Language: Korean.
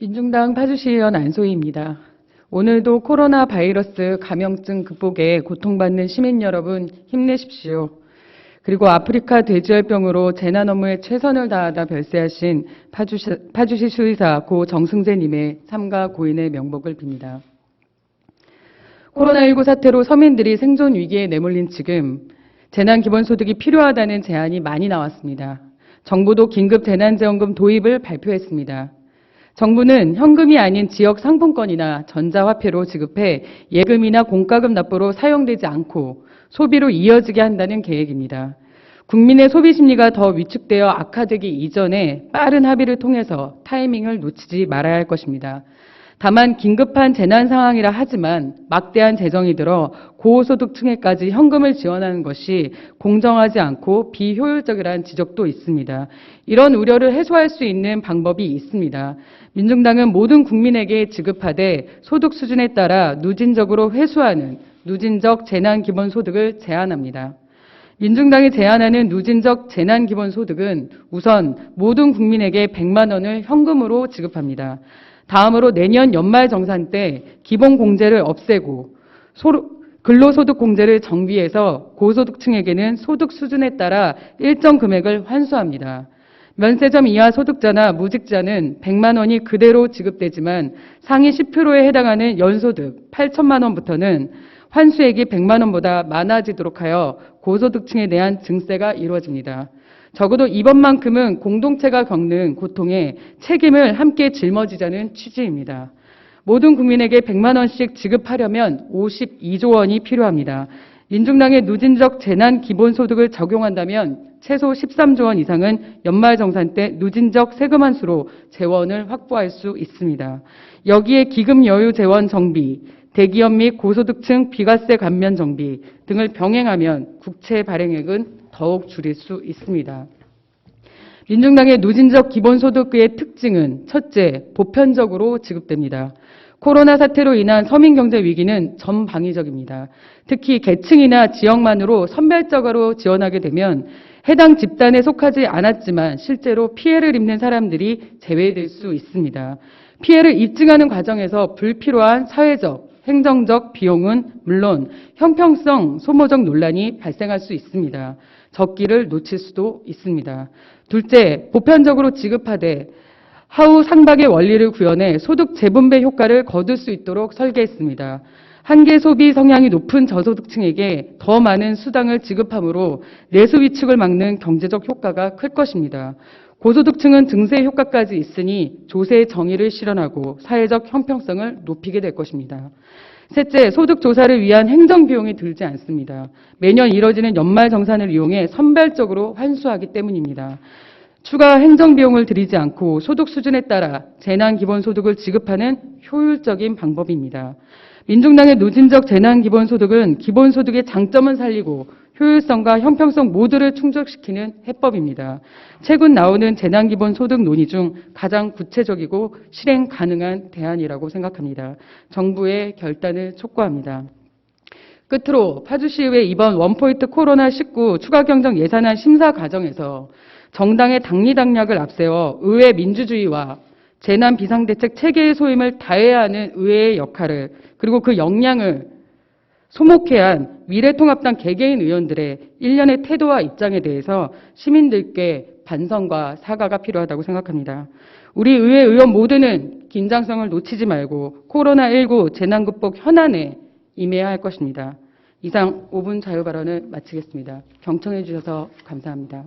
민중당 파주시의원 안소희입니다. 오늘도 코로나 바이러스 감염증 극복에 고통받는 시민 여러분 힘내십시오. 그리고 아프리카 돼지열병으로 재난 업무에 최선을 다하다 별세하신 파주시 수의사 고 정승재님의 삼가 고인의 명복을 빕니다. 코로나19 사태로 서민들이 생존 위기에 내몰린 지금 재난기본소득이 필요하다는 제안이 많이 나왔습니다. 정부도 긴급 재난지원금 도입을 발표했습니다. 정부는 현금이 아닌 지역 상품권이나 전자화폐로 지급해 예금이나 공과금 납부로 사용되지 않고 소비로 이어지게 한다는 계획입니다. 국민의 소비 심리가 더 위축되어 악화되기 이전에 빠른 합의를 통해서 타이밍을 놓치지 말아야 할 것입니다. 다만 긴급한 재난 상황이라 하지만 막대한 재정이 들어 고소득층에까지 현금을 지원하는 것이 공정하지 않고 비효율적이라는 지적도 있습니다. 이런 우려를 해소할 수 있는 방법이 있습니다. 민중당은 모든 국민에게 지급하되 소득 수준에 따라 누진적으로 회수하는 누진적 재난기본소득을 제안합니다. 민중당이 제안하는 누진적 재난기본소득은 우선 모든 국민에게 100만 원을 현금으로 지급합니다. 다음으로 내년 연말정산 때 기본공제를 없애고 근로소득공제를 정비해서 고소득층에게는 소득 수준에 따라 일정 금액을 환수합니다. 면세점 이하 소득자나 무직자는 100만 원이 그대로 지급되지만 상위 10%에 해당하는 연소득 8천만 원부터는 환수액이 100만 원보다 많아지도록 하여 고소득층에 대한 증세가 이루어집니다. 적어도 이번만큼은 공동체가 겪는 고통에 책임을 함께 짊어지자는 취지입니다. 모든 국민에게 100만 원씩 지급하려면 52조 원이 필요합니다. 민중당의 누진적 재난기본소득을 적용한다면 최소 13조 원 이상은 연말정산 때 누진적 세금 환수로 재원을 확보할 수 있습니다. 여기에 기금여유 재원 정비, 대기업 및 고소득층 비과세 감면 정비 등을 병행하면 국채 발행액은 더욱 줄일 수 있습니다. 민중당의 누진적 기본소득의 특징은 첫째, 보편적으로 지급됩니다. 코로나 사태로 인한 서민 경제 위기는 전방위적입니다. 특히 계층이나 지역만으로 선별적으로 지원하게 되면 해당 집단에 속하지 않았지만 실제로 피해를 입는 사람들이 제외될 수 있습니다. 피해를 입증하는 과정에서 불필요한 사회적, 행정적 비용은 물론 형평성, 소모적 논란이 발생할 수 있습니다. 적기를 놓칠 수도 있습니다. 둘째, 보편적으로 지급하되 하우 상박의 원리를 구현해 소득 재분배 효과를 거둘 수 있도록 설계했습니다. 한계 소비 성향이 높은 저소득층에게 더 많은 수당을 지급함으로 내수 위축을 막는 경제적 효과가 클 것입니다. 고소득층은 증세 효과까지 있으니 조세의 정의를 실현하고 사회적 형평성을 높이게 될 것입니다. 셋째, 소득 조사를 위한 행정 비용이 들지 않습니다. 매년 이뤄지는 연말정산을 이용해 선별적으로 환수하기 때문입니다. 추가 행정 비용을 들이지 않고 소득 수준에 따라 재난기본소득을 지급하는 효율적인 방법입니다. 민중당의 누진적 재난기본소득은 기본소득의 장점은 살리고 효율성과 형평성 모두를 충족시키는 해법입니다. 최근 나오는 재난기본소득 논의 중 가장 구체적이고 실행 가능한 대안이라고 생각합니다. 정부의 결단을 촉구합니다. 끝으로 파주시의회 이번 원포인트 코로나19 추가경정 예산안 심사 과정에서 정당의 당리당략을 앞세워 의회 민주주의와 재난 비상대책 체계의 소임을 다해야 하는 의회의 역할을 그리고 그 역량을 소목해야 한 미래통합당 개개인 의원들의 일련의 태도와 입장에 대해서 시민들께 반성과 사과가 필요하다고 생각합니다. 우리 의회 의원 모두는 긴장성을 놓치지 말고 코로나19 재난극복 현안에 임해야 할 것입니다. 이상 5분 자유발언을 마치겠습니다. 경청해 주셔서 감사합니다.